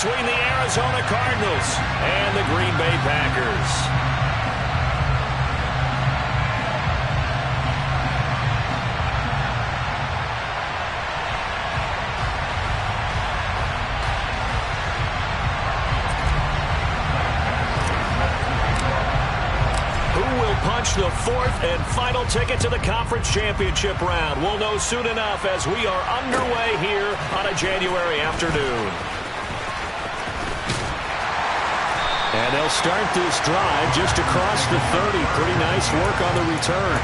between the Arizona Cardinals and the Green Bay Packers. The fourth and final ticket to the conference championship round. We'll know soon enough as we are underway here on a January afternoon. And they'll start this drive just across the 30. Pretty nice work on the return.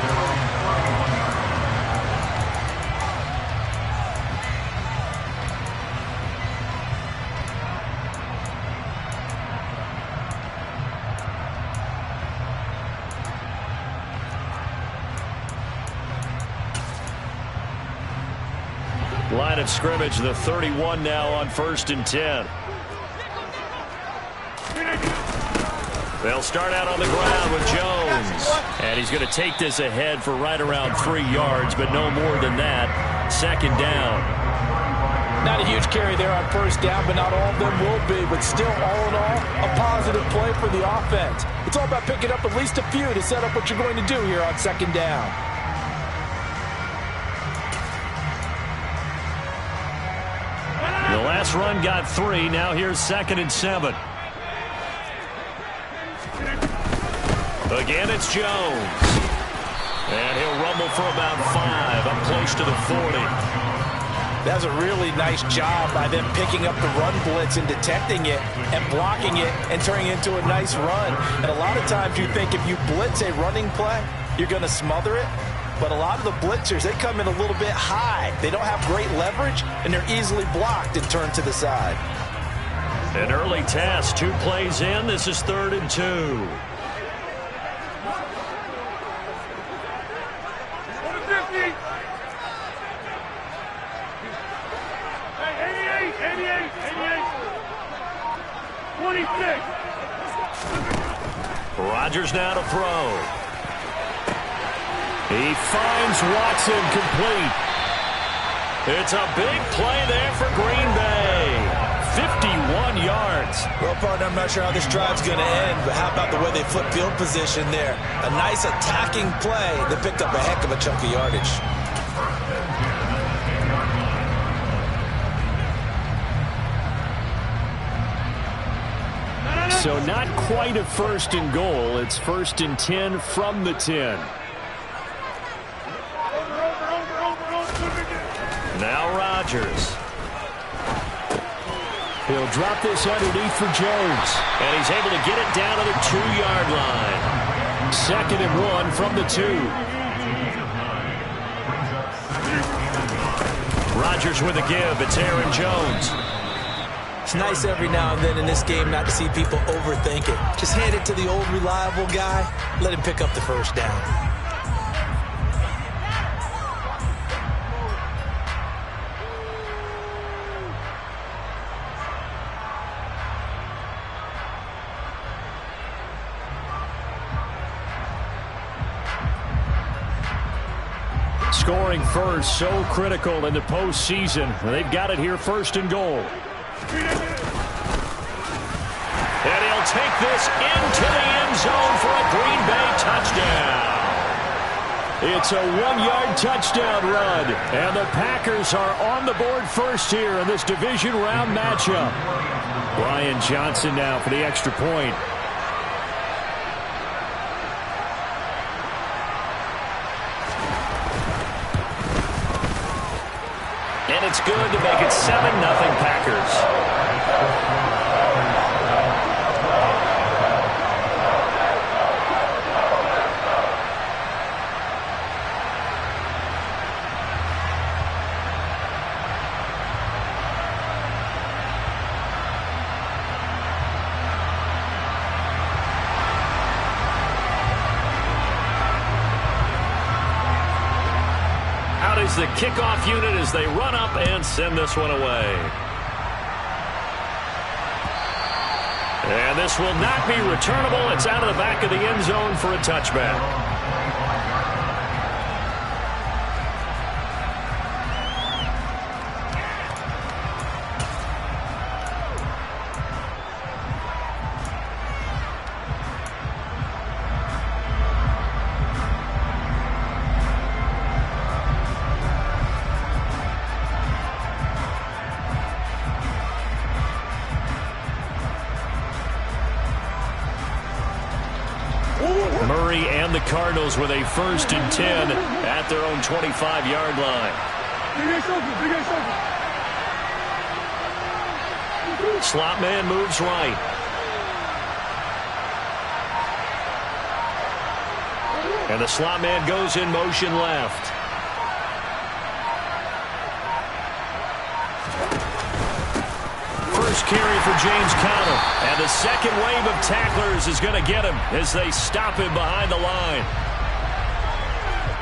Line of scrimmage, the 31 now on 1st and 10. They'll start out on the ground with Jones. And he's going to take this ahead for right around 3 yards, but no more than that. 2nd down. Not a huge carry there on 1st down, but not all of them will be. But still, all in all, a positive play for the offense. It's all about picking up at least a few to set up what you're going to do here on 2nd down. The last run got 3. Now here's 2nd and 7. Again, it's Jones. And he'll rumble for about 5, up close to the 40. That's a really nice job by them picking up the run blitz and detecting it and blocking it and turning it into a nice run. And a lot of times you think if you blitz a running play, you're going to smother it. But a lot of the blitzers, they come in a little bit high. They don't have great leverage, and they're easily blocked and turned to the side. An early test, 2 plays in. This is 3rd and 2. Rodgers now to throw. He finds Watson complete. It's a big play there for Green Bay. 51 yards. Well, partner, I'm not sure how this drive's going to end, but how about the way they flip field position there? A nice attacking play that picked up a heck of a chunk of yardage. So not quite a 1st and goal. It's 1st and 10 from the 10. Now Rodgers. He'll drop this underneath for Jones. And he's able to get it down to the 2-yard line. 2nd and 1 from the 2. Rodgers with a give. It's Aaron Jones. It's nice every now and then in this game not to see people overthink it. Just hand it to the old reliable guy. Let him pick up the 1st down. Scoring first, so critical in the postseason. They've got it here, 1st and goal. And he'll take this into the end zone for a Green Bay touchdown. It's a 1-yard touchdown run. And the Packers are on the board first here in this division round matchup. Brian Johnson now for the extra point. And it's good to make it 7-0 Packers. The kickoff unit as they run up and send this one away. And this will not be returnable. It's out of the back of the end zone for a touchback. Murray and the Cardinals with a 1st and 10 at their own 25-yard line. Slot man moves right. And the slot man goes in motion left. First carry for James Conner. And the second wave of tacklers is going to get him as they stop him behind the line.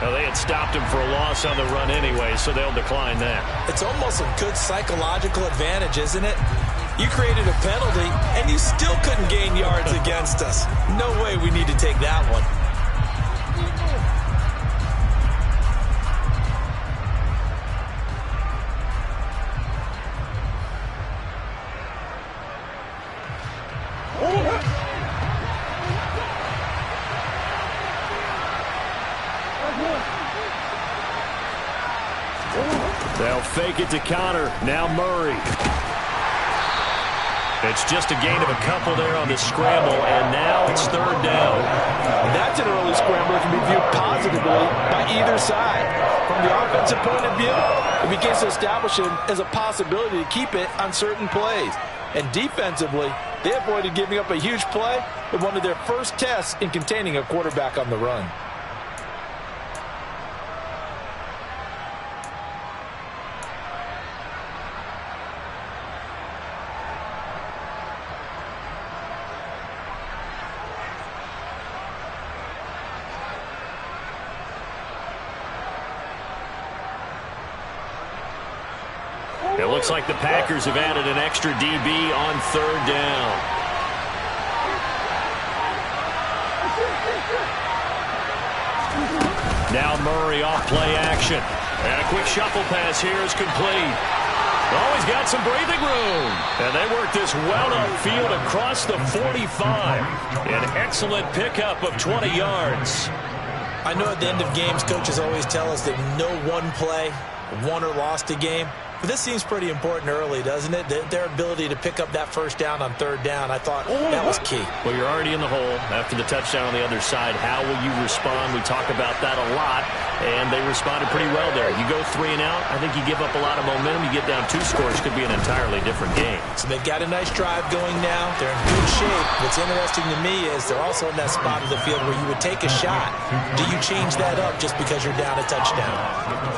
Now, they had stopped him for a loss on the run anyway, so they'll decline that. It's almost a good psychological advantage, isn't it? You created a penalty, and you still couldn't gain yards against us. No way we need to take that one. They'll fake it to Conner. Now Murray. It's just a gain of a couple there on the scramble, and now it's 3rd down. That's an early scramble that can be viewed positively by either side. From the offensive point of view, it begins to establish him as a possibility to keep it on certain plays. And defensively, they avoided giving up a huge play in one of their first tests in containing a quarterback on the run. It looks like the Packers have added an extra DB on 3rd down. Now Murray off play action. And a quick shuffle pass here is complete. Oh, he's got some breathing room. And they work this well upfield across the 45. An excellent pickup of 20 yards. I know at the end of games, coaches always tell us that no one play won or lost a game. But this seems pretty important early, doesn't it? Their ability to pick up that 1st down on 3rd down, I thought that was key. Well, you're already in the hole after the touchdown on the other side. How will you respond? We talk about that a lot, and they responded pretty well there. You go 3 and out, I think you give up a lot of momentum. You get down 2 scores, could be an entirely different game. So they've got a nice drive going now. They're in good shape. What's interesting to me is they're also in that spot of the field where you would take a shot. Do you change that up just because you're down a touchdown?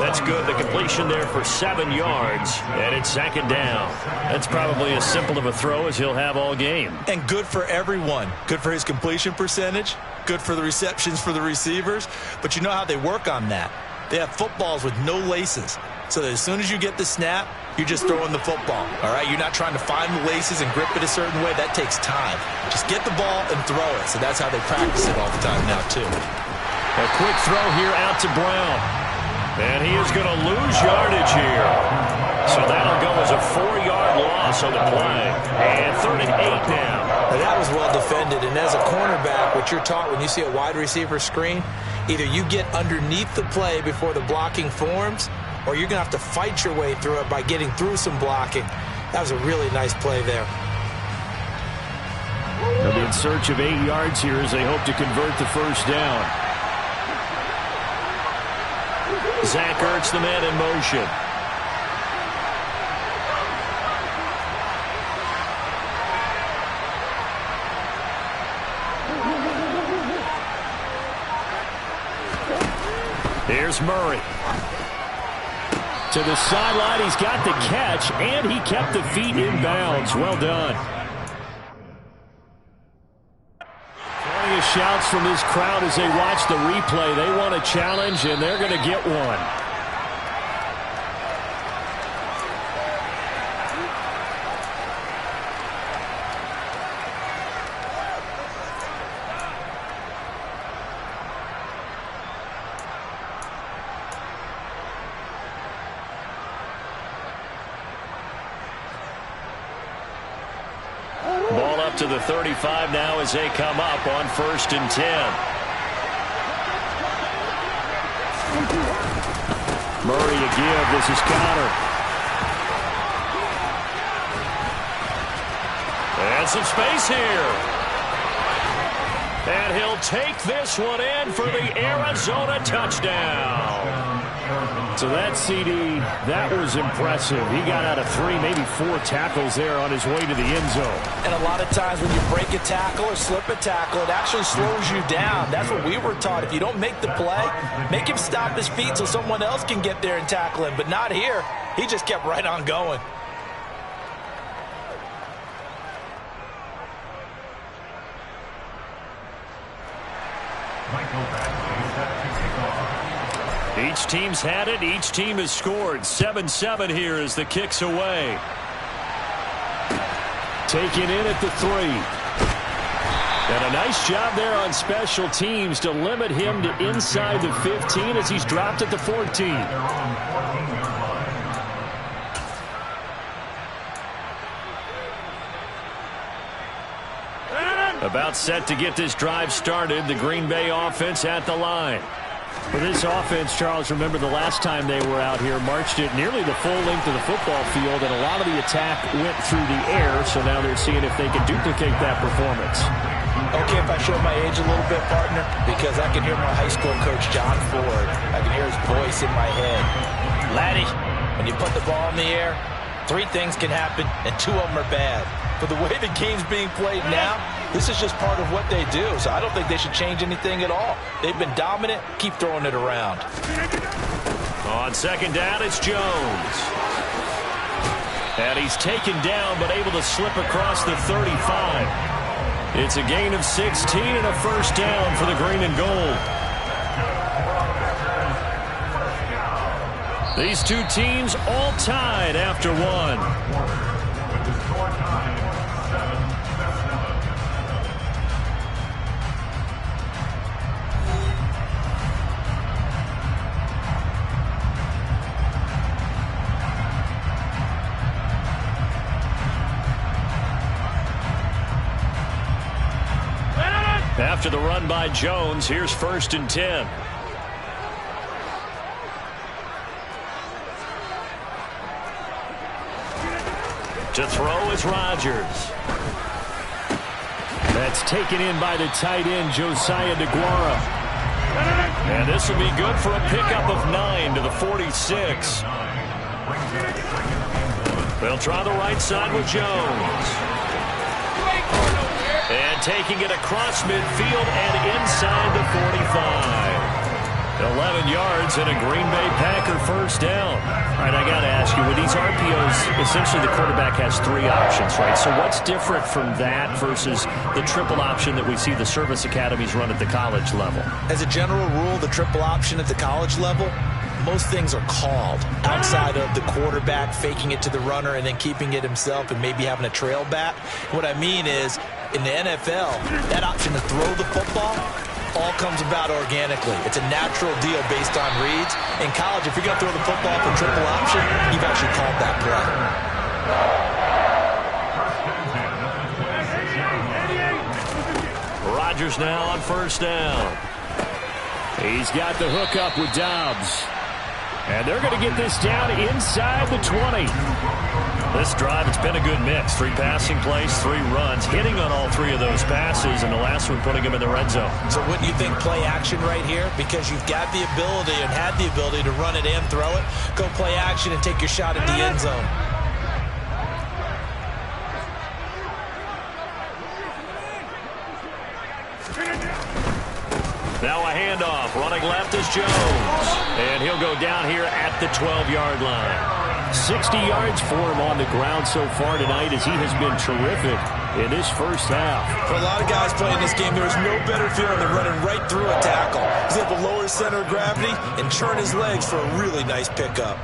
That's good. The completion there for 7 yards, and it's 2nd down. That's probably as simple of a throw as he'll have all game. And good for everyone. Good for his completion percentage. Good for the receptions for the receivers. But you know how they work on that. They have footballs with no laces. So that as soon as you get the snap, you're just throwing the football. All right? You're not trying to find the laces and grip it a certain way. That takes time. Just get the ball and throw it. So that's how they practice it all the time now, too. A quick throw here out to Brown. And he is going to lose yardage here. So that'll go as a 4-yard loss on the play. And 3rd and 8 now. That was well defended. And as a cornerback, what you're taught when you see a wide receiver screen, either you get underneath the play before the blocking forms, or you're going to have to fight your way through it by getting through some blocking. That was a really nice play there. They'll be in search of 8 yards here as they hope to convert the 1st down. Zach Ertz, the man in motion. Here's Murray. To the sideline, he's got the catch, and he kept the feet in bounds. Well done. Plenty of shouts from this crowd as they watch the replay. They want a challenge, and they're going to get one. Ball up to the 35 now as they come up on 1st and 10. Murray to give. This is Conner. And some space here. And he'll take this one in for the Arizona touchdown. So that CD, that was impressive. He got out of 3, maybe 4 tackles there on his way to the end zone. And a lot of times when you break a tackle or slip a tackle, it actually slows you down. That's what we were taught. If you don't make the play, make him stop his feet so someone else can get there and tackle him. But not here. He just kept right on going. Each team's had it. Each team has scored. 7-7 here as the kick's away. Taken in at the 3. And a nice job there on special teams to limit him to inside the 15 as he's dropped at the 14. About set to get this drive started. The Green Bay offense at the line. For this offense, Charles, remember the last time they were out here, marched it nearly the full length of the football field, and a lot of the attack went through the air, so now they're seeing if they can duplicate that performance. Okay, if I show my age a little bit, partner, because I can hear my high school coach, John Ford. I can hear his voice in my head. Laddie, when you put the ball in the air, 3 things can happen, and 2 of them are bad. But the way the game's being played now, this is just part of what they do. So I don't think they should change anything at all. They've been dominant. Keep throwing it around. On second down, it's Jones. And he's taken down, but able to slip across the 35. It's a gain of 16 and a first down for the green and gold. These 2 teams all tied after 1. After the run by Jones, here's 1st and 10. To throw is Rodgers. That's taken in by the tight end, Josiah DeGuara. And this will be good for a pickup of 9 to the 46. They'll try the right side with Jones. And taking it across midfield and inside the 45. 11 yards and a Green Bay Packer first down. All right, I got to ask you, with these RPOs, essentially the quarterback has 3 options, right? So what's different from that versus the triple option that we see the service academies run at the college level? As a general rule, the triple option at the college level, most things are called outside of the quarterback faking it to the runner and then keeping it himself and maybe having a trail back. What I mean is, in the NFL, that option to throw the football all comes about organically. It's a natural deal based on reads. In college, if you're going to throw the football for triple option, you've actually called that play. Rodgers now on first down. He's got the hookup with Dobbs. And they're going to get this down inside the 20. This drive, it's been a good mix. 3 passing plays, 3 runs, hitting on all 3 of those passes, and the last one putting him in the red zone. So wouldn't you think play action right here? Because you've got the ability and had the ability to run it and throw it. Go play action and take your shot at the end zone. Now a handoff. Running left is Jones. And he'll go down here at the 12-yard line. 60 yards for him on the ground so far tonight as he has been terrific in this first half. For a lot of guys playing this game, there is no better feeling than running right through a tackle. He's able to lower his center of gravity and turn his legs for a really nice pickup.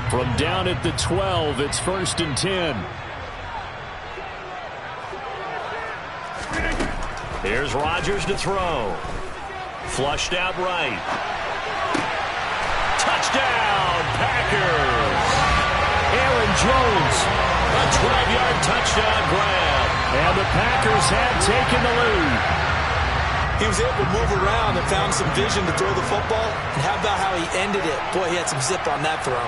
From down at the 12, it's 1st and 10. Here's Rodgers to throw. Flushed out right. Touchdown, Packers! Aaron Jones, a 12-yard touchdown grab. And the Packers have taken the lead. He was able to move around and found some vision to throw the football. And how about how he ended it? Boy, he had some zip on that throw.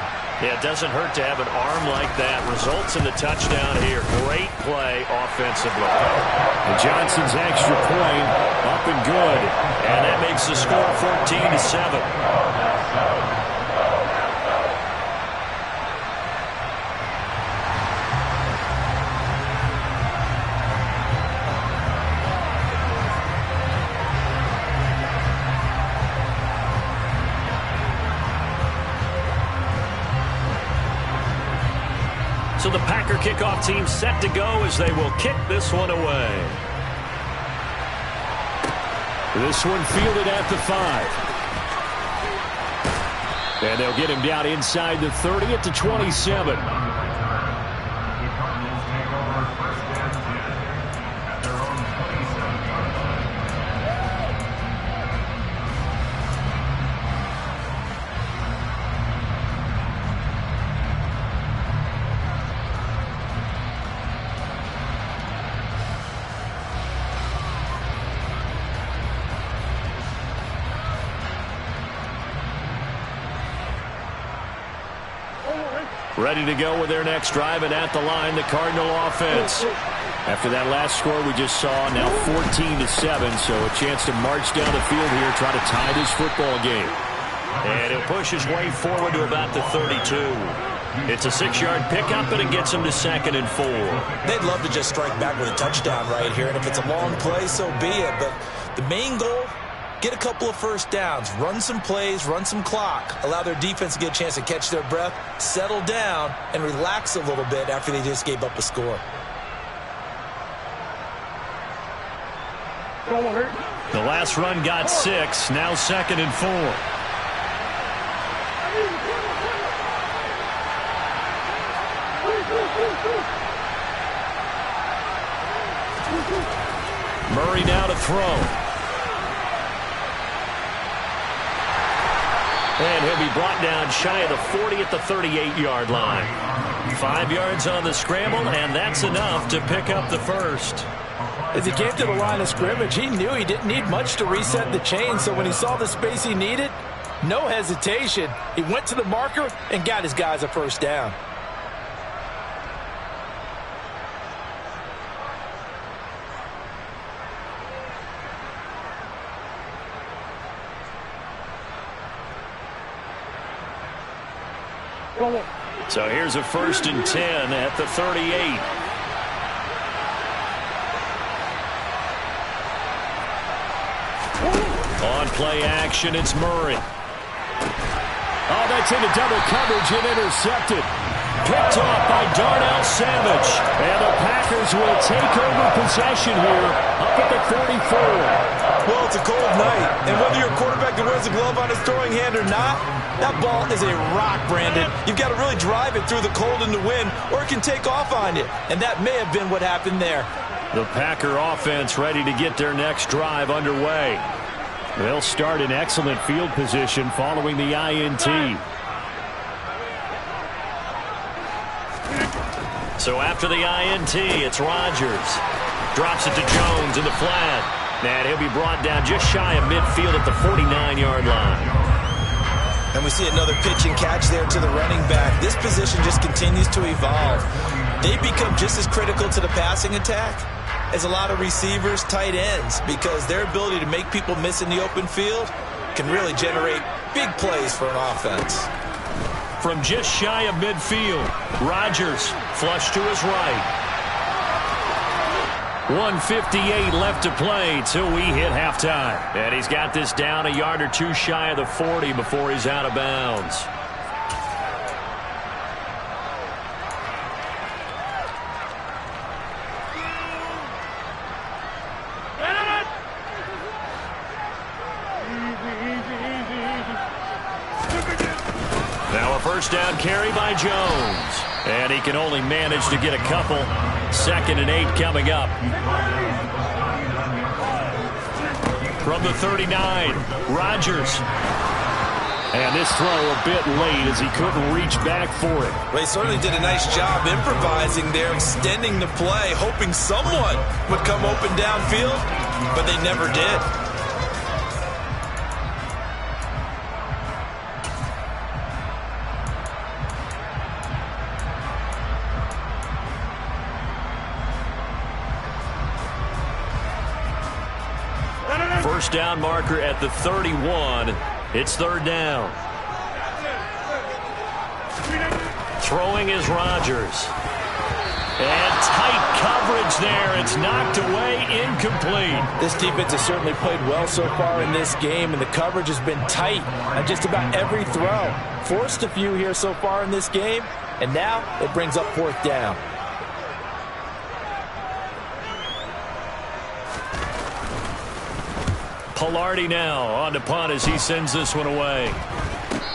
Yeah, it doesn't hurt to have an arm like that. Results in the touchdown here. Great play offensively. And Johnson's extra point up and good. And that makes the score 14-7. So the Packer kickoff team set to go as they will kick this one away. This one fielded at the 5. And they'll get him down inside the 30 at the 27. Ready to go with their next drive, and at the line, the Cardinal offense. After that last score we just saw, now 14-7, so a chance to march down the field here, try to tie this football game. And he'll push his way forward to about the 32. It's a 6-yard pickup, and it gets him to 2nd and 4. They'd love to just strike back with a touchdown right here, and if it's a long play, so be it. But the main goal, get a couple of first downs, run some plays, run some clock, allow their defense to get a chance to catch their breath, settle down, and relax a little bit after they just gave up a score. The last run got 6, now 2nd and 4. Murray now to throw. And he'll be brought down shy of the 40 at the 38-yard line. 5 yards on the scramble, and that's enough to pick up the first. As he came to the line of scrimmage, he knew he didn't need much to reset the chain, so when he saw the space he needed, no hesitation. He went to the marker and got his guys a first down. So here's a 1st and 10 at the 38. On play action, it's Murray. Oh, that's into double coverage and intercepted. Picked off by Darnell Savage. And the Packers will take over possession here up at the 44. Well, it's a cold night, and whether you're a quarterback that wears a glove on his throwing hand or not, that ball is a rock, Brandon. You've got to really drive it through the cold and the wind, or it can take off on you, and that may have been what happened there. The Packer offense ready to get their next drive underway. They'll start in excellent field position following the INT. So after the INT, it's Rodgers. Drops it to Jones in the flat. And he'll be brought down just shy of midfield at the 49-yard line. And we see another pitch and catch there to the running back. This position just continues to evolve. They become just as critical to the passing attack as a lot of receivers, tight ends, because their ability to make people miss in the open field can really generate big plays for an offense. From just shy of midfield, Rodgers flush to his right. 1:58 left to play till we hit halftime. And he's got this down a yard or two shy of the 40 before he's out of bounds. Now a first down carry by Jones. And he can only manage to get a couple. 2nd and 8 coming up. From the 39, Rodgers. And this throw a bit late as he couldn't reach back for it. They certainly did a nice job improvising there, extending the play, hoping someone would come open downfield, but they never did. first down marker at the 31. It's third down. Throwing is Rodgers. And tight coverage there. It's knocked away, incomplete. This defense has certainly played well so far in this game, and the coverage has been tight on just about every throw. Forced a few here so far in this game, and now it brings up fourth down. Palardy now on to punt as he sends this one away.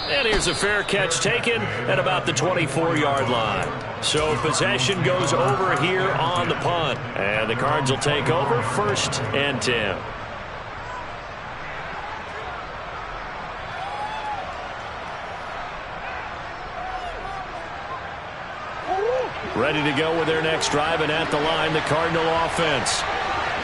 And here's a fair catch taken at about the 24-yard line. So possession goes over here on the punt. And the Cards will take over, 1st and 10. Ready to go with their next drive, and at the line, the Cardinal offense.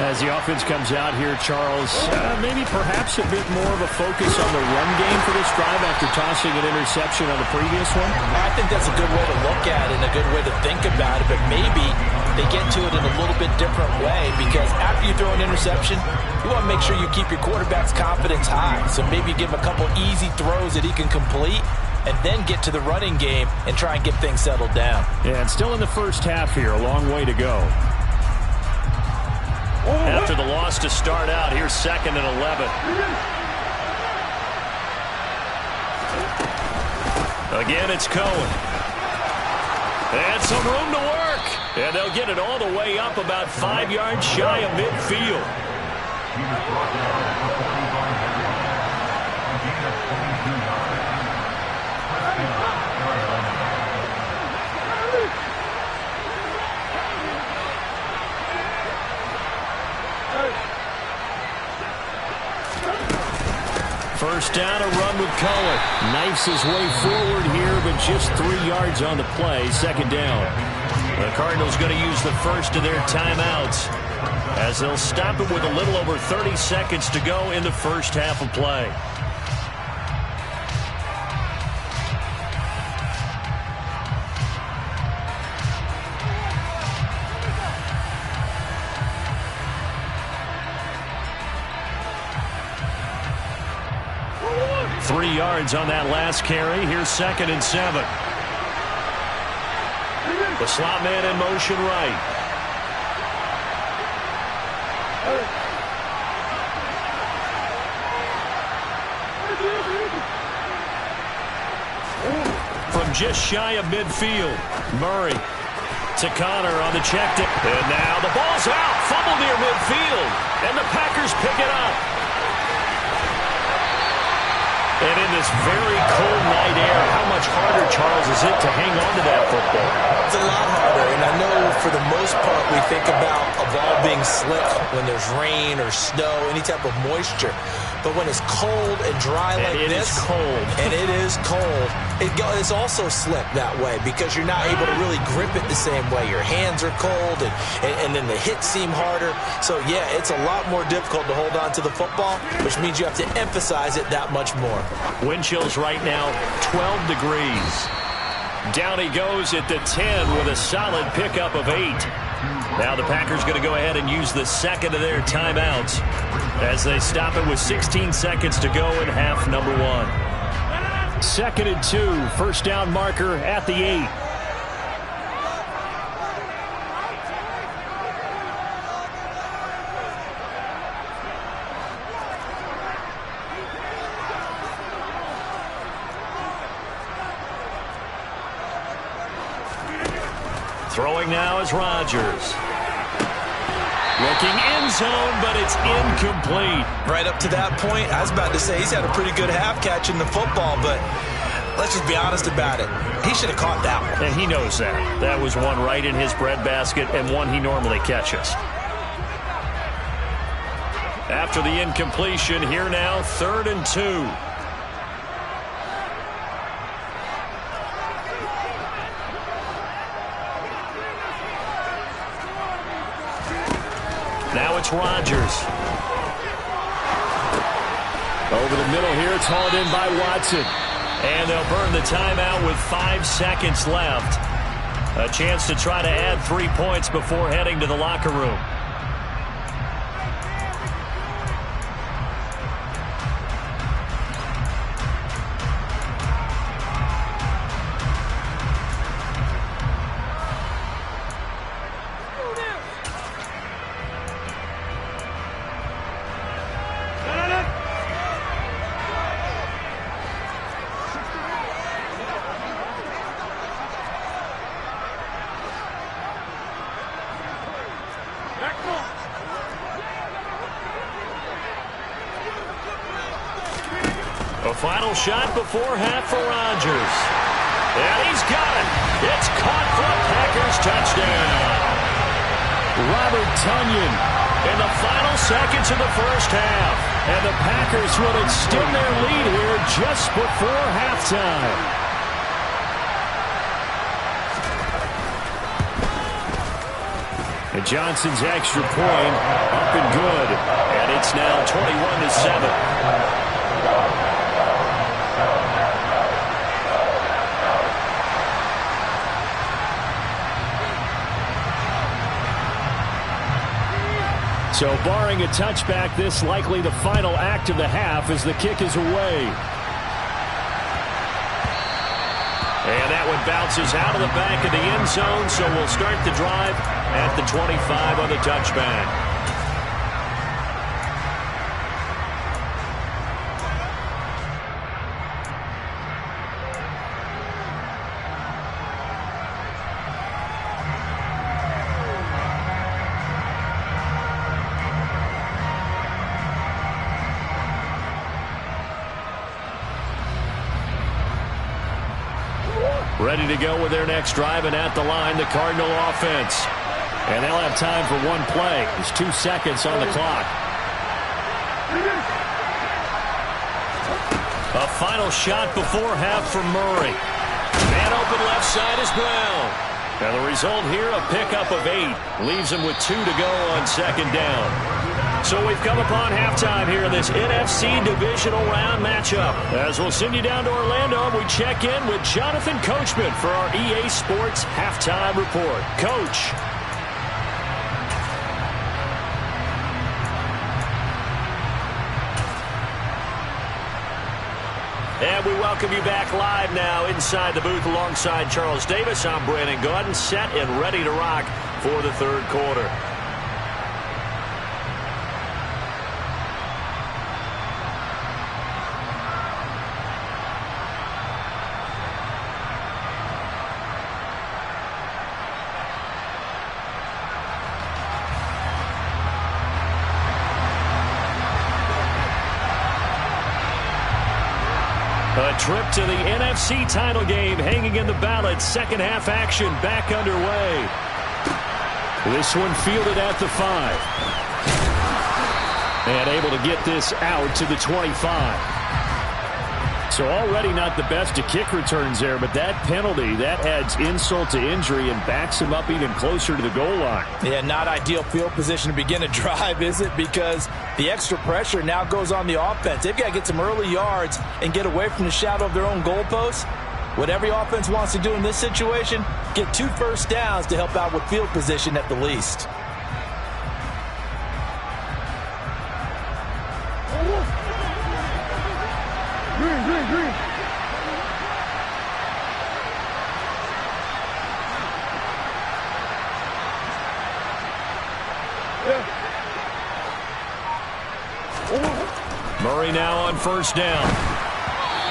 As the offense comes out here, Charles, maybe perhaps a bit more of a focus on the run game for this drive after tossing an interception on the previous one? I think that's a good way to look at it and a good way to think about it, but maybe they get to it in a little bit different way, because after you throw an interception, you want to make sure you keep your quarterback's confidence high. So maybe give him a couple easy throws that he can complete, and then get to the running game and try and get things settled down. Yeah, and still in the first half here, a long way to go. After the loss to start out, here's 2nd and 11. Again, it's Cohen. And some room to work. And they'll get it all the way up about 5 yards shy of midfield. First down, a run with Cullen. Knifes his way forward here, but just 3 yards on the play. 2nd down. The Cardinals going to use the first of their timeouts, as they'll stop it with a little over 30 seconds to go in the first half of play. On that last carry. Here's 2nd and 7. The slot man in motion right. From just shy of midfield, Murray to Connor on the check down. And now the ball's out. Fumble near midfield. And the Packers pick it up. And in this very cold night air, how much harder, Charles, is it to hang on to that football? It's a lot harder, and I know for the most part we think about a ball being slick when there's rain or snow, any type of moisture. But when it's cold and dry like this, it's cold. And it is cold, it's also slick that way because you're not able to really grip it the same way. Your hands are cold, and then the hits seem harder. So, yeah, it's a lot more difficult to hold on to the football, which means you have to emphasize it that much more. Wind chills right now, 12 degrees. Down he goes at the 10 with a solid pickup of 8. Now the Packers going to go ahead and use the second of their timeouts as they stop it with 16 seconds to go in half number 1. 2nd and 2, first down marker at the 8. Throwing now is Rodgers. Looking end zone, but it's incomplete. Right up to that point, I was about to say he's had a pretty good half catching the football, but let's just be honest about it. He should have caught that one. And he knows that. That was one right in his breadbasket and one he normally catches. After the incompletion, here now, 3rd and 2. Now it's Rodgers. Over the middle here, it's hauled in by Watson. And they'll burn the timeout with 5 seconds left. A chance to try to add 3 points before heading to the locker room. Final shot before half for Rodgers. And he's got it. It's caught for a Packers touchdown. Robert Tonyan in the final seconds of the first half. And the Packers will extend their lead here just before halftime. And Johnson's extra point up and good. And it's now 21-7. So barring a touchback, this likely the final act of the half as the kick is away. And that one bounces out of the back of the end zone, so we'll start the drive at the 25 on the touchback. Ready to go with their next drive, and at the line, the Cardinal offense. And they'll have time for one play. There's 2 seconds on the clock. A final shot before half for Murray. Man open left side is Brown. And the result here, a pickup of 8. Leaves him with 2 to go on second down. So we've come upon halftime here in this NFC Divisional Round matchup. As we'll send you down to Orlando, we check in with Jonathan Coachman for our EA Sports Halftime Report. Coach. And we welcome you back live now inside the booth alongside Charles Davis. I'm Brandon Gaudin, set and ready to rock for the third quarter. A trip to the NFC title game hanging in the balance. Second half action back underway. This one fielded at the 5. And able to get this out to the 25. So already not the best to kick returns there, but that penalty, that adds insult to injury and backs him up even closer to the goal line. Yeah, not ideal field position to begin a drive, is it? Because the extra pressure now goes on the offense. They've got to get some early yards and get away from the shadow of their own goalposts. What every offense wants to do in this situation, get 2 first downs to help out with field position at the least. Murray now on first down.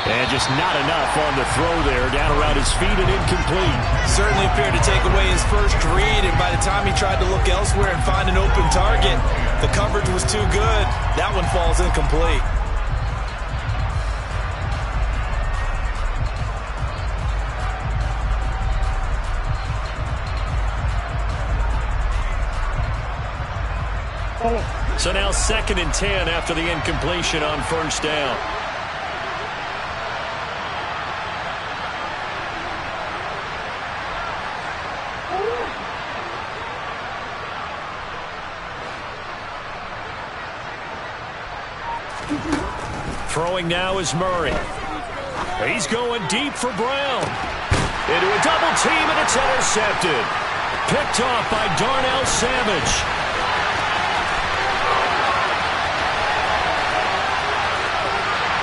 And just not enough on the throw there. Down around his feet and incomplete. Certainly appeared to take away his first read, and by the time he tried to look elsewhere and find an open target, the coverage was too good. That one falls incomplete. So now 2nd and 10 after the incompletion on first down. Throwing now is Murray. He's going deep for Brown. Into a double team, and it's intercepted. Picked off by Darnell Savage.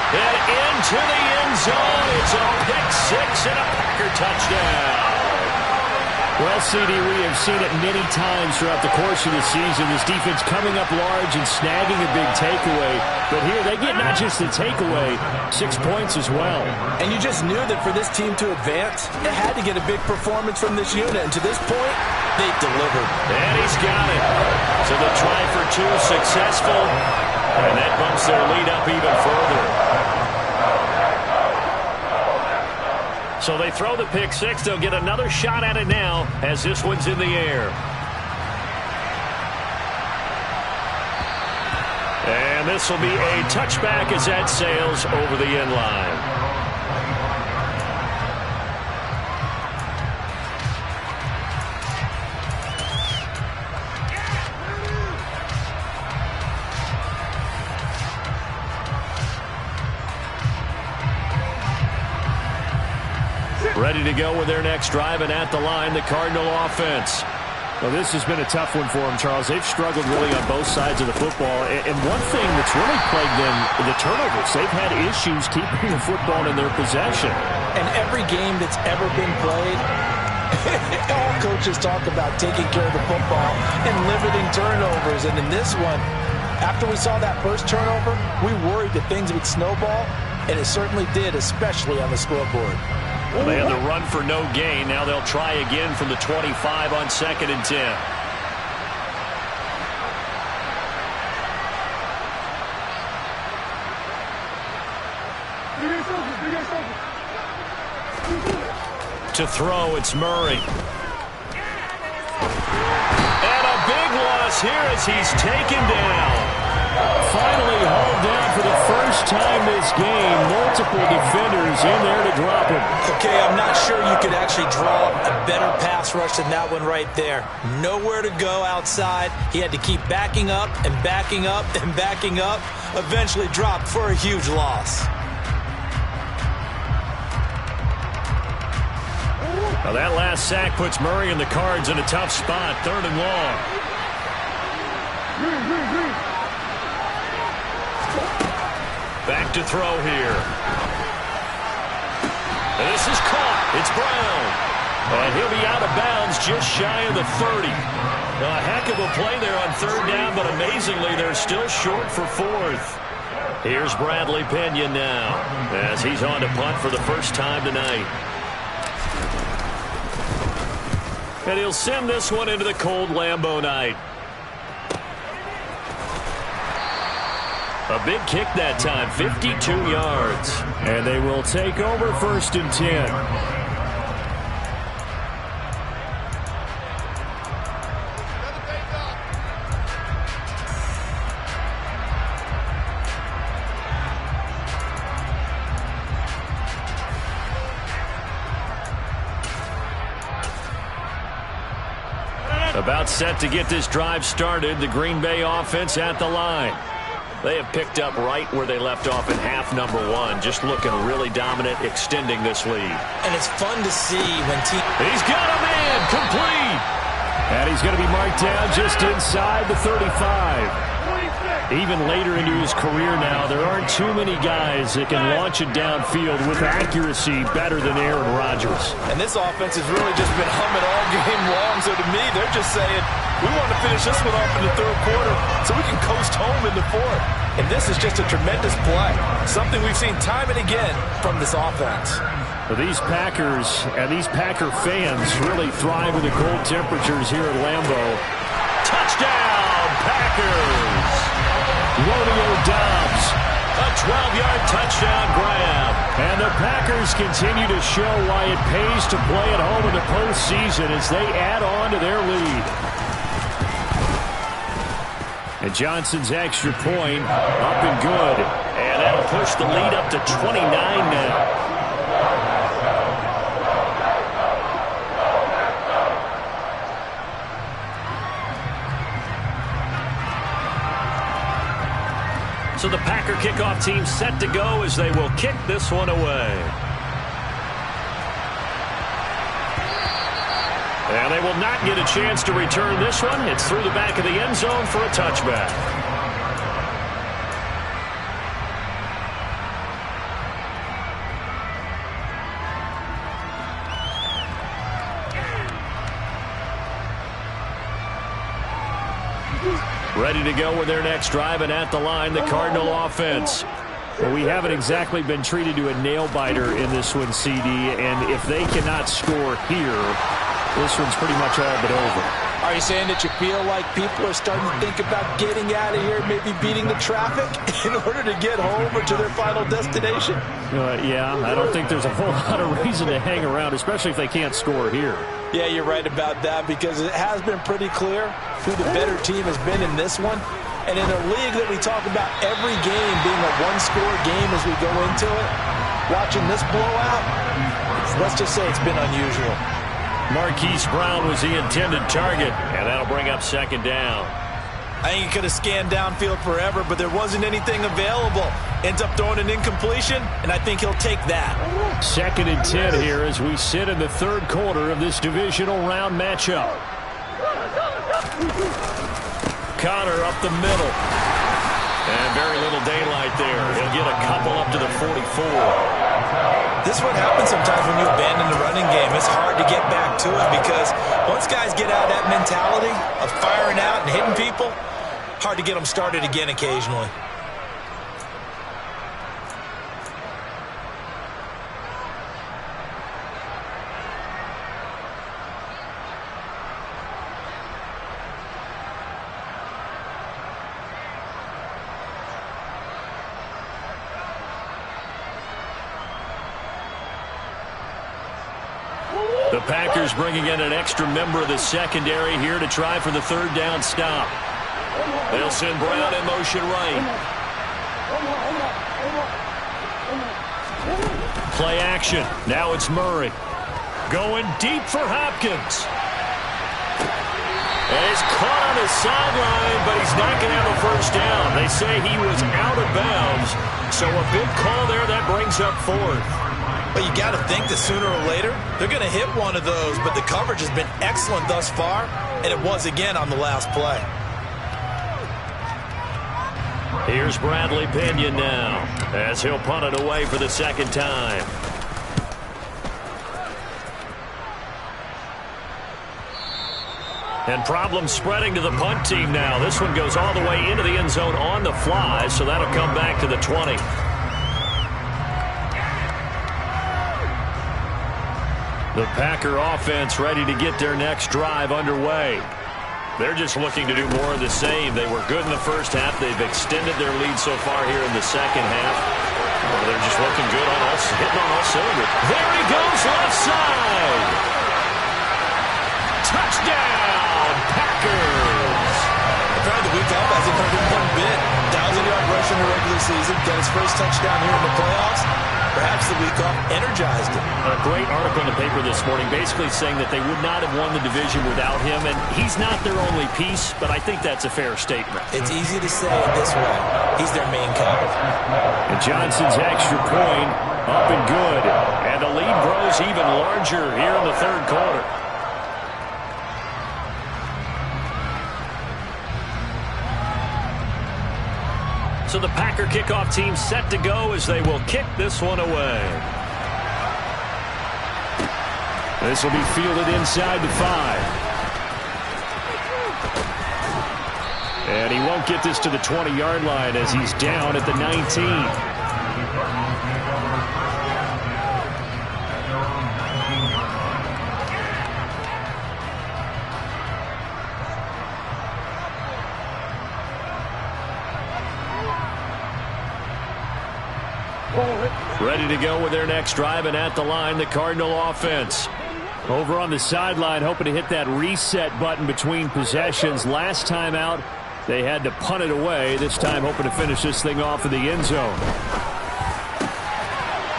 And into the end zone. It's a pick 6 and a Packer touchdown. Well, CD, we have seen it many times throughout the course of the season. This defense coming up large and snagging a big takeaway. But here they get not just the takeaway, 6 points as well. And you just knew that for this team to advance, it had to get a big performance from this unit. And to this point, they've delivered. And he's got it. So the try for 2 successful. And that bumps their lead up even further. So they throw the pick six. They'll get another shot at it now as this one's in the air. And this will be a touchback as that sails over the end line. Ready to go with their next drive, and at the line, the Cardinal offense. Well, this has been a tough one for them, Charles. They've struggled really on both sides of the football. And one thing that's really plagued them, the turnovers. They've had issues keeping the football in their possession. And every game that's ever been played, all coaches talk about taking care of the football and limiting turnovers. And in this one, after we saw that first turnover, we worried that things would snowball, and it certainly did, especially on the scoreboard. Well, they had the run for no gain. Now they'll try again from the 25 on 2nd and 10. To throw, it's Murray. And a big loss here as he's taken down. Finally hauled down for the first time this game. Multiple defenders in there to drop him. Okay, I'm not sure you could actually draw a better pass rush than that one right there. Nowhere to go outside. He had to keep backing up and backing up and backing up. Eventually dropped for a huge loss. Now that last sack puts Murray and the Cards in a tough spot. 3rd and long. Back to throw here. And this is caught. It's Brown. And he'll be out of bounds just shy of the 30. A heck of a play there on 3rd down, but amazingly they're still short for 4th. Here's Bradley Pinion now as he's on to punt for the first time tonight. And he'll send this one into the cold Lambeau night. A big kick that time, 52 yards. And they will take over 1st and 10. About set to get this drive started, the Green Bay offense at the line. They have picked up right where they left off in half number 1, just looking really dominant, extending this lead. And it's fun to see when He's got a man, complete! And he's going to be marked down just inside the 35. Even later into his career now, there aren't too many guys that can launch it downfield with accuracy better than Aaron Rodgers. And this offense has really just been humming all game long, so to me, they're just saying, we want to finish this one off in the 3rd quarter so we can coast home in the 4th. And this is just a tremendous play, something we've seen time and again from this offense. Well, these Packers and these Packer fans really thrive in the cold temperatures here at Lambeau. Touchdown, Packers! Romeo Doubs. A 12-yard touchdown grab. And the Packers continue to show why it pays to play at home in the postseason as they add on to their lead. And Johnson's extra point up and good. And that'll push the lead up to 29 now. So the Packer kickoff team set to go as they will kick this one away. And they will not get a chance to return this one. It's through the back of the end zone for a touchback. Ready to go with their next drive, and at the line, the Cardinal offense. Well, we haven't exactly been treated to a nail-biter in this one, CD, and if they cannot score here, this one's pretty much all but over. Are you saying that you feel like people are starting to think about getting out of here, maybe beating the traffic in order to get home or to their final destination? Yeah, I don't think there's a whole lot of reason to hang around, especially if they can't score here. Yeah, you're right about that, because it has been pretty clear who the better team has been in this one. And in a league that we talk about every game being a one-score game as we go into it, watching this blowout, let's just say it's been unusual. Marquise Brown was the intended target, and that'll bring up second down. I think he could have scanned downfield forever, but there wasn't anything available. Ends up throwing an incompletion, and I think he'll take that. 2nd and 10 here as we sit in the third quarter of this divisional round matchup. Connor up the middle. And very little daylight there. He'll get a couple up to the 44. This is what happens sometimes when you abandon the running game. It's hard to get back to it because once guys get out of that mentality of firing out and hitting people, hard to get them started again occasionally. The Packers bringing in an extra member of the secondary here to try for the third down stop. They'll send Brown in motion right. Play action. Now it's Murray. Going deep for Hopkins. And he's caught on the sideline, but he's not going to have a first down. They say he was out of bounds. So a big call there that brings up 4th. But you got to think that sooner or later, they're going to hit one of those. But the coverage has been excellent thus far, and it was again on the last play. Here's Bradley Pinion now, as he'll punt it away for the second time. And problems spreading to the punt team now. This one goes all the way into the end zone on the fly, so that'll come back to the 20. The Packer offense ready to get their next drive underway. They're just looking to do more of the same. They were good in the first half. They've extended their lead so far here in the second half. They're just looking good on hitting on all cylinders. There he goes, left side. Touchdown, Packers. Apparently the week off hasn't hurt him one bit. 1,000-yard rush in the regular season. Got his first touchdown here in the playoffs. Perhaps the week off energized him. A great article in the paper this morning basically saying that they would not have won the division without him, and he's not their only piece, but I think that's a fair statement. It's easy to say it this way. He's their main guy. And Johnson's extra point up and good, and the lead grows even larger here in the third quarter. So the Packer kickoff team set to go as they will kick this one away. This will be fielded inside the 5. And he won't get this to the 20-yard line as he's down at the 19. Ready to go with their next drive, and at the line, the Cardinal offense. Over on the sideline, hoping to hit that reset button between possessions. Last time out, they had to punt it away. This time, hoping to finish this thing off in the end zone.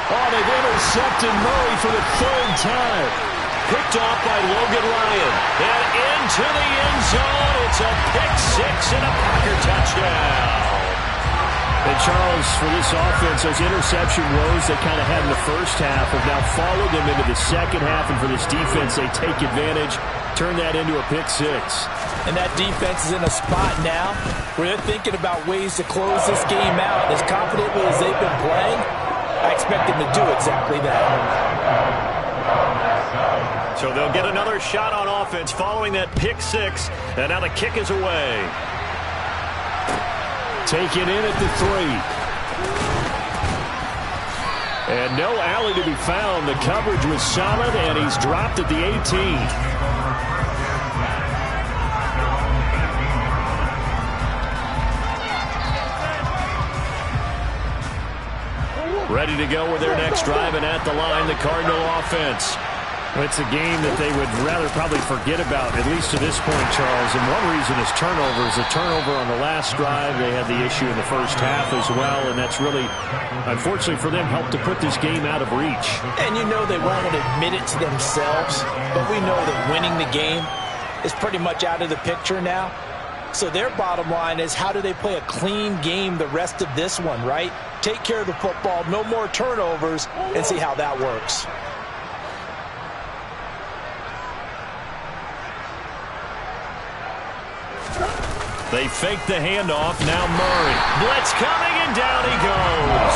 Oh, they've intercepted Murray for the third time. Picked off by Logan Ryan. And into the end zone. It's a pick six and a Packer touchdown. And Charles, for this offense, those interception woes they kind of had in the first half have now followed them into the second half. And for this defense, they take advantage, turn that into a pick six. And that defense is in a spot now where they're thinking about ways to close this game out. As confidently as they've been playing, I expect them to do exactly that. So they'll get another shot on offense following that pick six. And now the kick is away. Taken in at the 3. And no alley to be found. The coverage was solid, and he's dropped at the 18. Ready to go with their next drive, and at the line, the Cardinal offense. It's a game that they would rather probably forget about, at least to this point, Charles. And one reason is turnovers. A turnover on the last drive. They had the issue in the first half as well, and that's really, unfortunately for them, helped to put this game out of reach. And you know they won't admit it to themselves, but we know that winning the game is pretty much out of the picture now. So their bottom line is, how do they play a clean game the rest of this one, right? Take care of the football, no more turnovers, and see how that works. They fake the handoff. Now Murray. Blitz coming, and down he goes.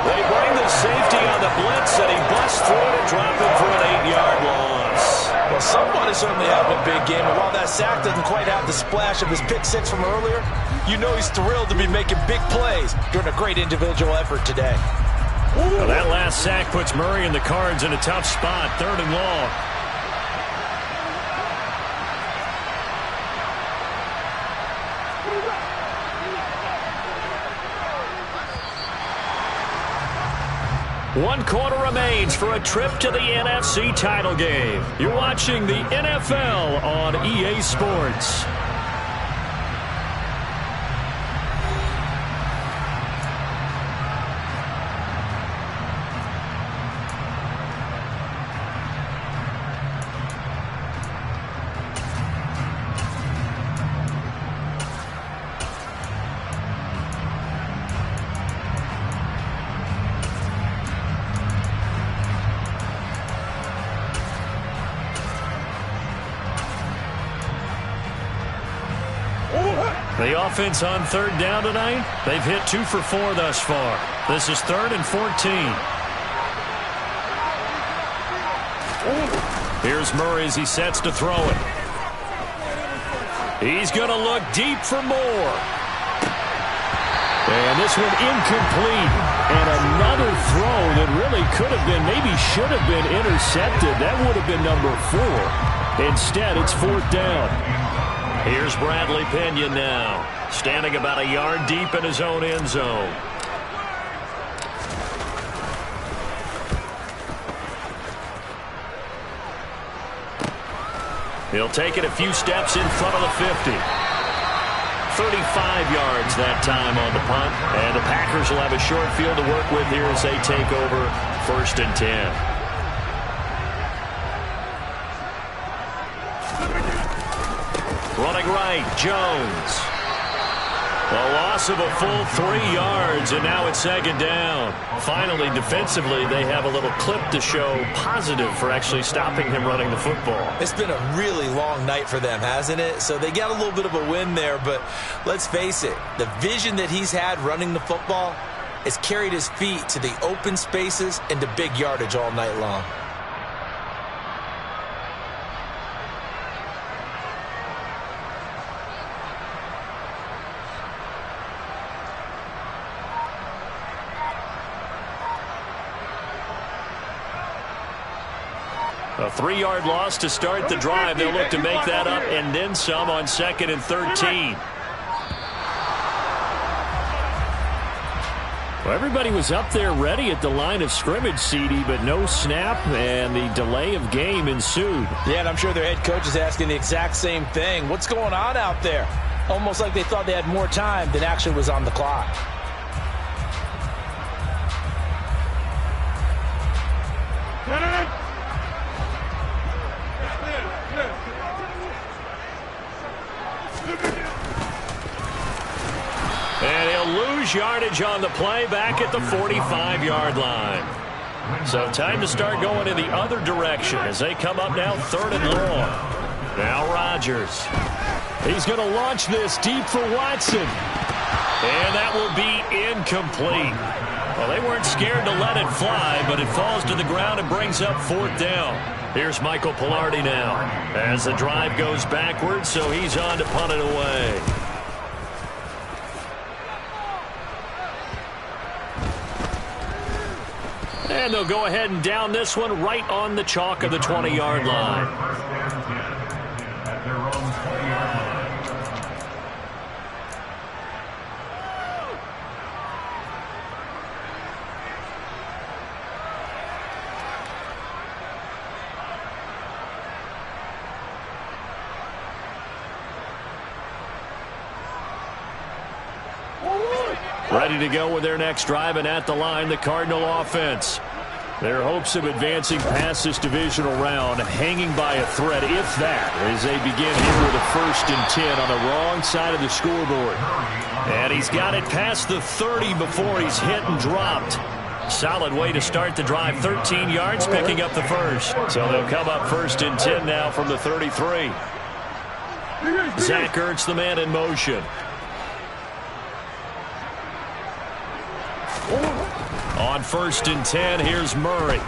They bring the safety on the blitz, and he busts through it and drop it for an 8-yard loss. Well, somebody certainly having a big game, and while that sack doesn't quite have the splash of his pick six from earlier, you know he's thrilled to be making big plays during a great individual effort today. Well, that last sack puts Murray and the Cards in a tough spot, 3rd and long. One quarter remains for a trip to the NFC title game. You're watching the NFL on EA Sports. The offense on 3rd down tonight, they've hit 2 for 4 thus far. This is 3rd and 14. Here's Murray as he sets to throw it. He's going to look deep for more. And this one incomplete. And another throw that really could have been, maybe should have been intercepted. That would have been number 4. Instead, it's 4th down. Here's Bradley Pinion now, standing about a yard deep in his own end zone. He'll take it a few steps in front of the 50. 35 yards that time on the punt, and the Packers will have a short field to work with here as they take over 1st and 10. Running right, Jones. A loss of a full 3 yards, and now it's 2nd down. Finally, defensively, they have a little clip to show positive for actually stopping him running the football. It's been a really long night for them, hasn't it? So they got a little bit of a win there, but let's face it, the vision that he's had running the football has carried his feet to the open spaces and to big yardage all night long. A 3-yard loss to start the drive. They'll look to make that up and then some on 2nd and 13. Well, everybody was up there ready at the line of scrimmage, CD, but no snap, and the delay of game ensued. Yeah, and I'm sure their head coach is asking the exact same thing. What's going on out there? Almost like they thought they had more time than actually was on the clock. And he'll lose yardage on the play back at the 45-yard line. So time to start going in the other direction as they come up now 3rd and long. Now Rodgers. He's going to launch this deep for Watson. And that will be incomplete. Well, they weren't scared to let it fly, but it falls to the ground and brings up 4th down. Here's Michael Pilardi now as the drive goes backwards, so he's on to punt it away. And they'll go ahead and down this one right on the chalk of the 20-yard line. Ready to go with their next drive, and at the line, the Cardinal offense. Their hopes of advancing past this divisional round hanging by a thread, if that, as they begin here with a 1st and 10 on the wrong side of the scoreboard. And he's got it past the 30 before he's hit and dropped. Solid way to start the drive, 13 yards, picking up the first. So they'll come up 1st and 10 now from the 33. Zach Ertz, the man in motion. On 1st and 10, here's Murray.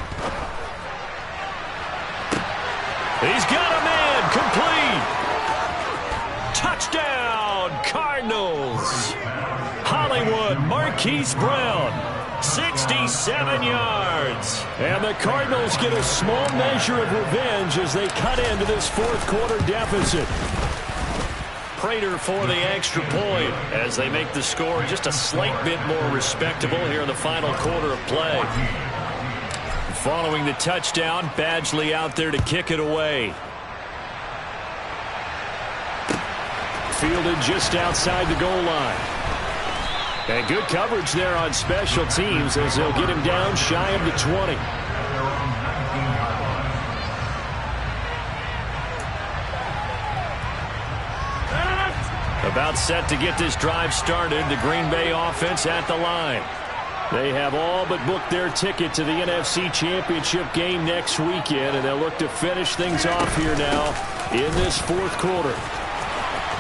He's got a man, complete. Touchdown, Cardinals. Hollywood, Marquise Brown, 67 yards. And the Cardinals get a small measure of revenge as they cut into this 4th quarter deficit. Prater for the extra point as they make the score just a slight bit more respectable here in the final quarter of play. Following the touchdown, Badgley out there to kick it away. Fielded just outside the goal line. And good coverage there on special teams as they'll get him down shy of the 20. About set to get this drive started, the Green Bay offense at the line. They have all but booked their ticket to the NFC Championship game next weekend, and they'll look to finish things off here now in this 4th quarter.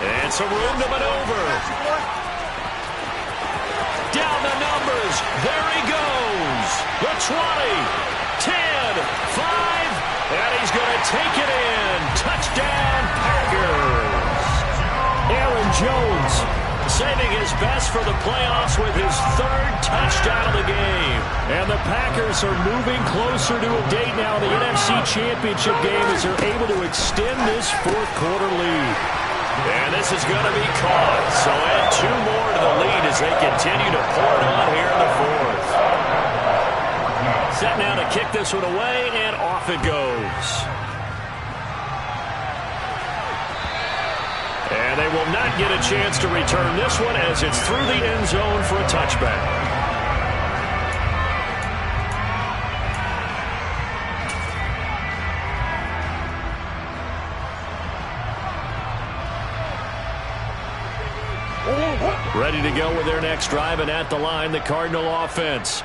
And some room to maneuver. Down the numbers. There he goes. The 20, 10, 5, and he's going to take it in. Touchdown, Packers. Aaron Jones saving his best for the playoffs with his 3rd touchdown of the game. And the Packers are moving closer to a date now in the NFC Championship game as they're able to extend this 4th quarter lead. And this is going to be caught. So add 2 more to the lead as they continue to pour it on here in the 4th. Set now to kick this one away, and off it goes. And they will not get a chance to return this one as it's through the end zone for a touchback. Ready to go with their next drive, and at the line, the Cardinal offense.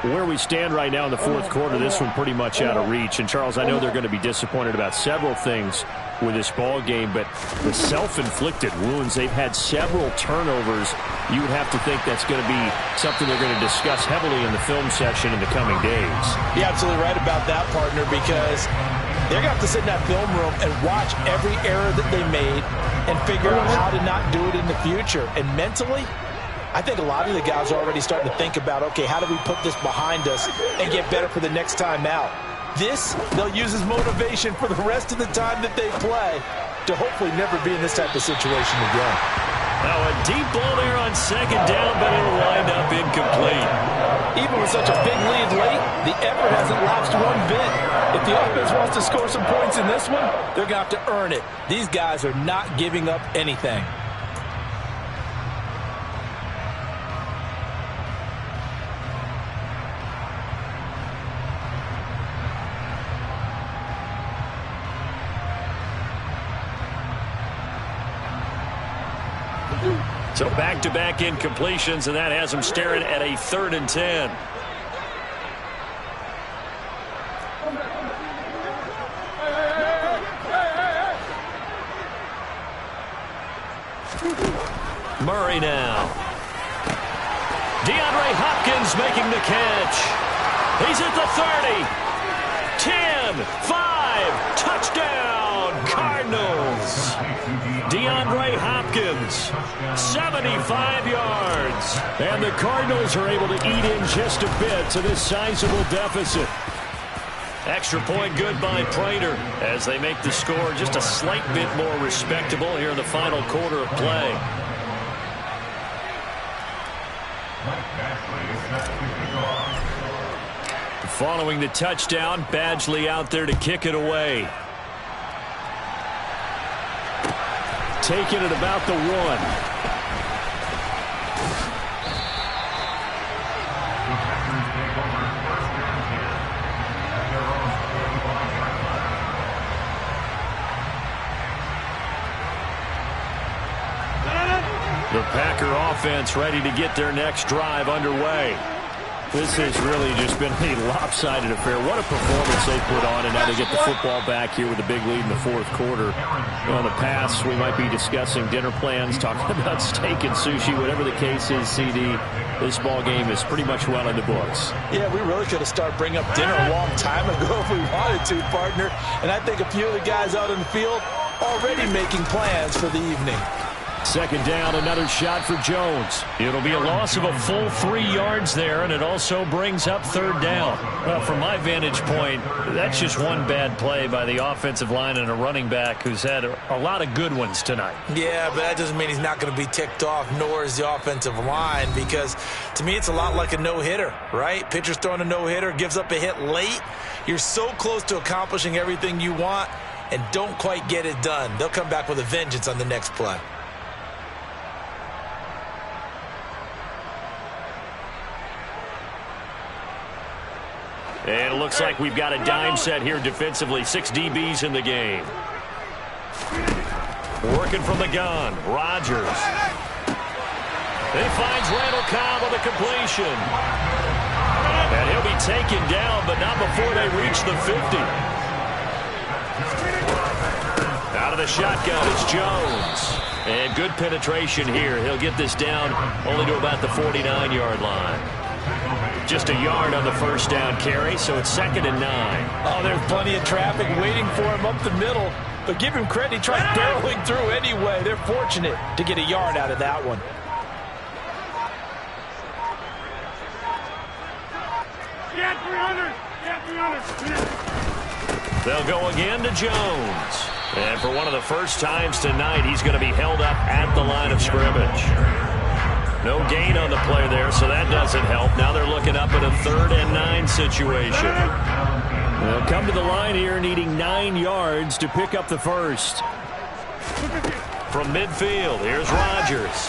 Where we stand right now in the 4th quarter, this one pretty much out of reach. And, Charles, I know they're going to be disappointed about several things with this ball game, but the self-inflicted wounds, they've had several turnovers. You would have to think that's going to be something they're going to discuss heavily in the film section in the coming days. You're absolutely right about that, partner, because they're going to have to sit in that film room and watch every error that they made and figure out how to not do it in the future. And mentally, I think a lot of the guys are already starting to think about, okay, how do we put this behind us and get better for the next time out? This, they'll use as motivation for the rest of the time that they play to hopefully never be in this type of situation again. Now a deep ball there on 2nd down, but it'll wind up incomplete. Even with such a big lead late, the effort hasn't lapsed one bit. If the offense wants to score some points in this one, they're going to have to earn it. These guys are not giving up anything. So back-to-back incompletions, and that has them staring at a 3rd and 10. Murray now. DeAndre Hopkins making the catch. He's at the 30. 10, 5, touchdown, Cardinals. DeAndre Hopkins yards. 75 yards. And the Cardinals are able to eat in just a bit to this sizable deficit. Extra point good by Prater as they make the score just a slight bit more respectable here in the final quarter of play. Following the touchdown, Badgley out there to kick it away. Taking it about the 1. The Packer offense ready to get their next drive underway. This has really just been a lopsided affair. What a performance they put on, and now they get the football back here with a big lead in the fourth quarter. On the pass, we might be discussing dinner plans, talking about steak and sushi, whatever the case is, CD. This ball game is pretty much well in the books. Yeah, we really could have started bringing up dinner a long time ago if we wanted to, partner. And I think a few of the guys out in the field already making plans for the evening. Second down, another shot for Jones. It'll be a loss of a full 3 yards there, and it also brings up third down. Well, from my vantage point, that's just one bad play by the offensive line and a running back who's had a lot of good ones tonight. Yeah, but that doesn't mean he's not going to be ticked off, nor is the offensive line, because to me it's a lot like a no-hitter, right? Pitcher's throwing a no-hitter, gives up a hit late. You're so close to accomplishing everything you want and don't quite get it done. They'll come back with a vengeance on the next play. And it looks like we've got a dime set here defensively. 6 DBs in the game. Working from the gun. Rodgers. He finds Randall Cobb with a completion. And he'll be taken down, but not before they reach the 50. Out of the shotgun, it's Jones. And good penetration here. He'll get this down only to about the 49-yard line. Just a yard on the first down carry, so it's 2nd and 9. Oh, there's plenty of traffic waiting for him up the middle. But give him credit, he tried barreling through anyway. They're fortunate to get a yard out of that one. They'll go again to Jones. And for one of the first times tonight, he's going to be held up at the line of scrimmage. No gain on the play there, so that doesn't help. Now they're looking up at a 3rd and 9 situation. They'll come to the line here needing 9 yards to pick up the first. From midfield, here's Rodgers.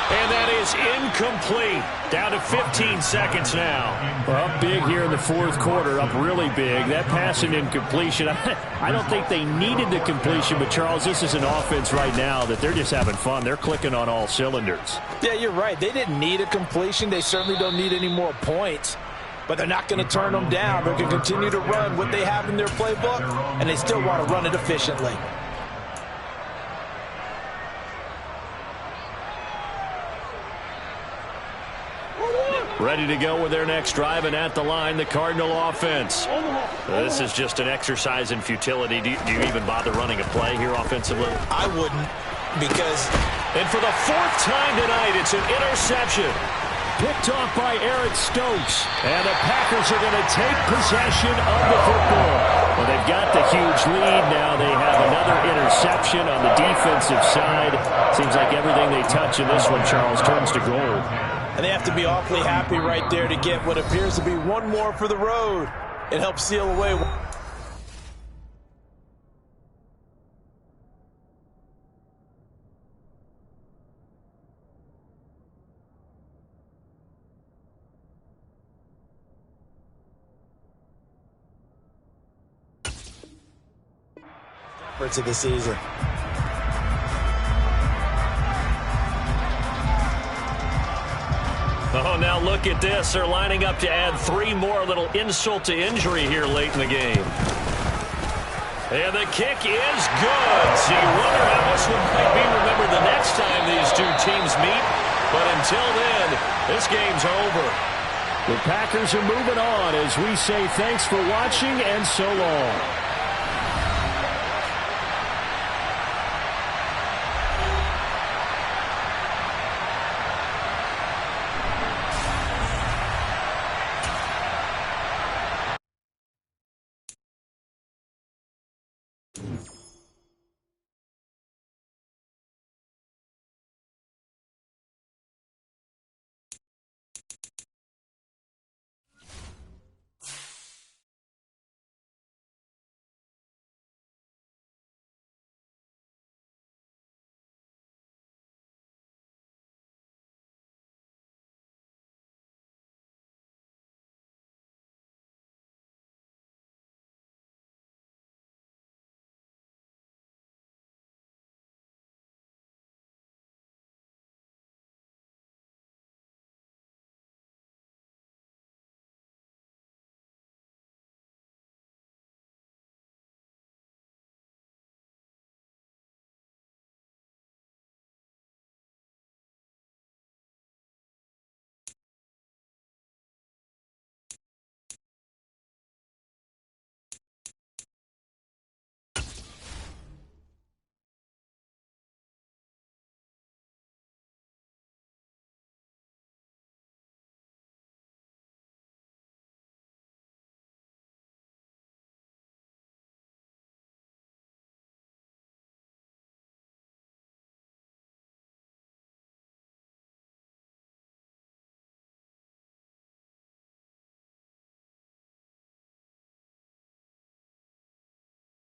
And that is incomplete. Down to 15 seconds now. Well, up big here in the fourth quarter, up really big. That pass and incompletion, I don't think they needed the completion, but Charles, this is an offense right now that they're just having fun. They're clicking on all cylinders. Yeah, you're right. They didn't need a completion. They certainly don't need any more points. But they're not going to turn them down. They're going to continue to run what they have in their playbook, and they still want to run it efficiently. Ready to go with their next drive, and at the line, the Cardinal offense. This is just an exercise in futility. Do you even bother running a play here offensively? I wouldn't, because... And for the 4th time tonight, it's an interception. Picked off by Eric Stokes. And the Packers are going to take possession of the football. Well, they've got the huge lead now. They have another interception on the defensive side. Seems like everything they touch in this one, Charles, turns to gold. And they have to be awfully happy right there to get what appears to be one more for the road. It helps seal away. Efforts of the season. Oh, now look at this. They're lining up to add 3 more. Little insult to injury here late in the game. And the kick is good. So you wonder how this one might be remembered the next time these two teams meet. But until then, this game's over. The Packers are moving on as we say thanks for watching and so long.